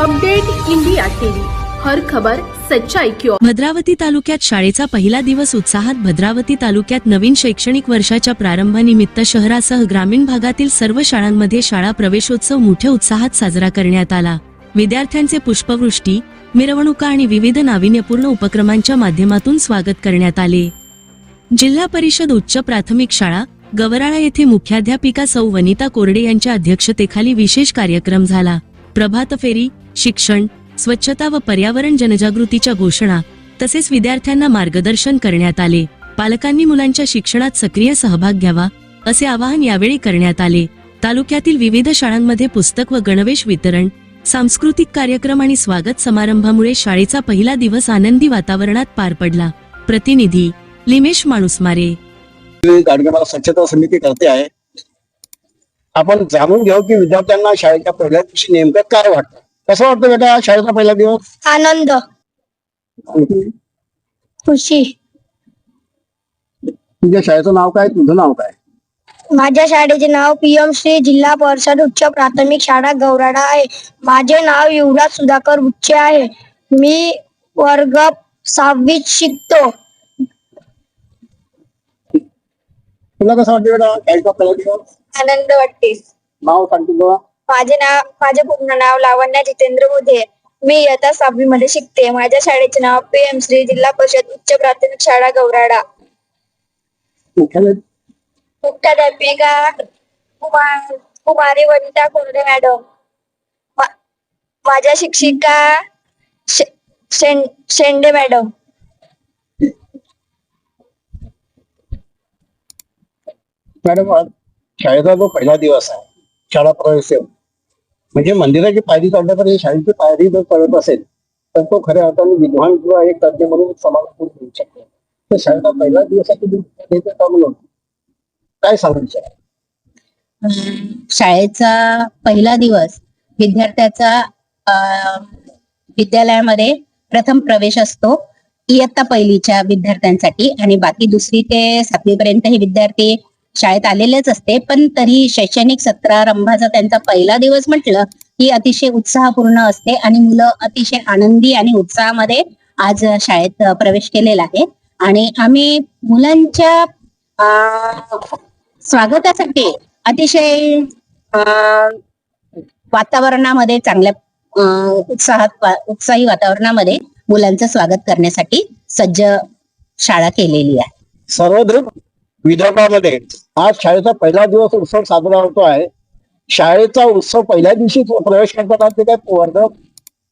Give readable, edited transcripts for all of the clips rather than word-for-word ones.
Update India TV, हर खबर सच्चाई की ओर। भद्रावती तालुक्यात शाळेचा पहिला दिवस उत्साहात। भद्रावती तालुक्यात नवीन शैक्षणिक वर्षाच्या प्रारंभानिमित्त शहरासह ग्रामीण भागातील सर्व शाळांमध्ये शाळा प्रवेशोत्सव मोठ्या उत्साहात साजरा करण्यात आला। विद्यार्थ्यांचे पुष्पवृष्टी, मिरवणुका आणि विविध नाविन्यपूर्ण उपक्रमांच्या माध्यमातून स्वागत करण्यात आले। जिल्हा परिषद उच्च प्राथमिक शाळा गवराळा येथे मुख्याध्यापिका सौ वनिता कोरडे यांच्या अध्यक्षतेखाली विशेष कार्यक्रम झाला। प्रभात फेरी, शिक्षण, स्वच्छता व पर्यावरण जनजागृतीच्या घोषणा तसेच विद्यार्थ्यांना मार्गदर्शन करण्यात आले। पालकांनी मुलांच्या शिक्षणात सक्रिय सहभाग घ्यावा असे आवाहन यावेळी करण्यात आले। तालुक्यातील विविध शाळांमध्ये पुस्तक व गणवेश वितरण, सांस्कृतिक कार्यक्रम आणि स्वागत समारंभामुळे शाळेचा पहिला दिवस आनंदी वातावरणात पार पडला। प्रतिनिधी लिमेश माणूसमारे। गाडगेबाबा स्वच्छता समिती करते आहे। आपण जाणून घेऊ की विद्यार्थ्यांना शाळेच्या पहिल्या दिवशी नेमकं काय वाटतं। कसं वाटतं बेटा शाळेचा पहिला दिवस? आनंद, खुशी। तुझ्या शाळेचं नाव काय, तुझं नाव काय? माझ्या शाळेचे नाव पीएम श्री जिल्हा परिषद उच्च प्राथमिक शाळा गवराडा आहे। माझे नाव युवराज सुधाकर बुच्चे आहे। मी वर्ग 6वीत शिकतो। तुला कसं वाटतं बेटा शाळेचा पहिला दिवस? आनंद वाटते। नाव सांगतो तुला? माझे पूर्ण नाव लावण्या जितेंद्र मोधे। मी इयत्ता 6वी मध्ये शिकते। माझ्या शाळेचे नाव पीएम श्री जिल्हा परिषद उच्च प्राथमिक शाळा गवराडा। मुख्याध्यापिका कुमारी वनिता कोरडे मॅडम। माझ्या शिक्षिका शेंडे मॅडम। मॅडम, शाळेचा जो पहिला दिवस आहे, शाळा प्रवेश म्हणजे मंदिराची पायरी चढण्यापर्यंत शाळेची पायरी जर चढत असेल तर तो खऱ्या अर्थाने विद्वान किंवा एक तज्ञ म्हणून समाजात होऊ शकतो। तर शाळेचा पहिला दिवस काय सांगू इच्छिता? शाळेचा पहिला दिवस विद्यार्थ्याचा विद्यालयामध्ये प्रथम प्रवेश असतो इयत्ता पहिलीच्या विद्यार्थ्यांसाठी, आणि बाकी 2री ते 7वी पर्यंत हे विद्यार्थी शाळेत आलेलेच असते। पण तरी शैक्षणिक सत्रारंभाचा त्यांचा पहिला दिवस म्हटलं की अतिशय उत्साहपूर्ण असते आणि मुलं अतिशय आनंदी आणि उत्साहामध्ये आज शाळेत प्रवेश केलेला आहे। आणि आम्ही मुलांच्या स्वागतासाठी अतिशय वातावरणामध्ये, चांगल्या उत्साही वातावरणामध्ये मुलांचं स्वागत करण्यासाठी सज्ज शाळा केलेली आहे। सर्वत्र विदर्भामध्ये आज शाळेचा पहिला दिवस उत्सव साजरा होतो आहे। शाळेचा उत्सव पहिल्या दिवशी प्रवेश करताना ते काय वर्ग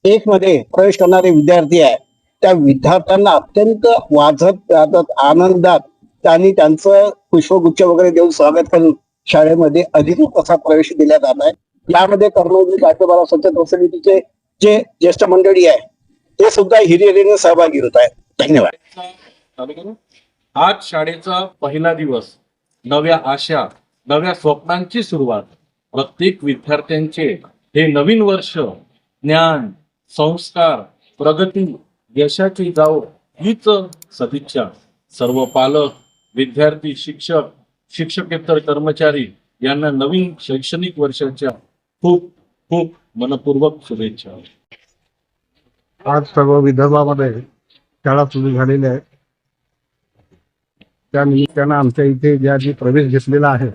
1 मध्ये प्रवेश करणारे विद्यार्थी आहे, त्या विद्यार्थ्यांना अत्यंत वाजत गाजत आनंदात त्यांनी त्यांचं पुष्पगुच्छ वगैरे देऊन स्वागत करून शाळेमध्ये अधिकृत असा प्रवेश दिला जात आहे। यामध्ये कर्मवीर गाडगेबाबा स्वच्छता समितीचे जे ज्येष्ठ मंडळी आहे ते सुद्धा हिरिरीने सहभागी होत आहेत। धन्यवाद। आज शाळेचा पहिला दिवस, नव्या आशा, नव्या स्वप्नांची सुरुवात। प्रत्येक विद्यार्थ्यांचे हे नवीन वर्ष ज्ञान, संस्कार, प्रगती, यशाची जावो हीच सदिच्छा। सर्व पालक, विद्यार्थी, शिक्षक, शिक्षकेतर कर्मचारी यांना नवीन शैक्षणिक वर्षाच्या खूप खूप मनपूर्वक शुभेच्छा। आज सर्व विदर्भामध्ये शाळा सुरू झालेल्या आहेत। त्या निमित्तानं आमच्या इथे ज्यांनी प्रवेश घेतलेला आहे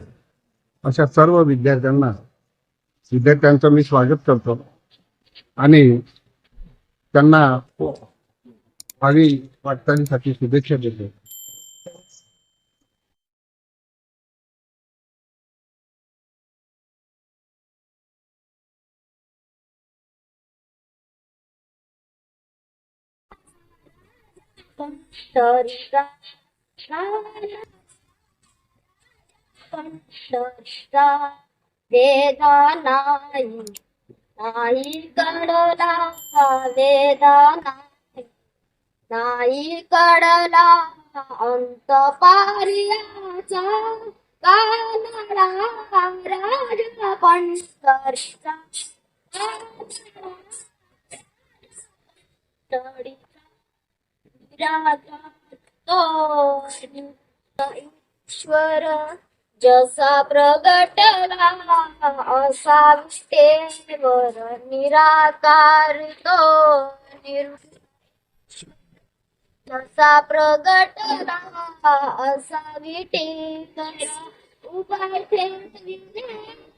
अशा सर्व विद्यार्थ्यांचं मी स्वागत करतो आणि त्यांना भावी वाटचालीसाठी शुभेच्छा देतो। वेदा नाही कडला, वेदा नाही कडला, अंत पारियाचा कानडा राज पंढरीचा राजा तो ईश्वर जसा प्रगटला असा विटेवर निराकार तो जसा प्रगटला असा विटेवर उभा ठेविले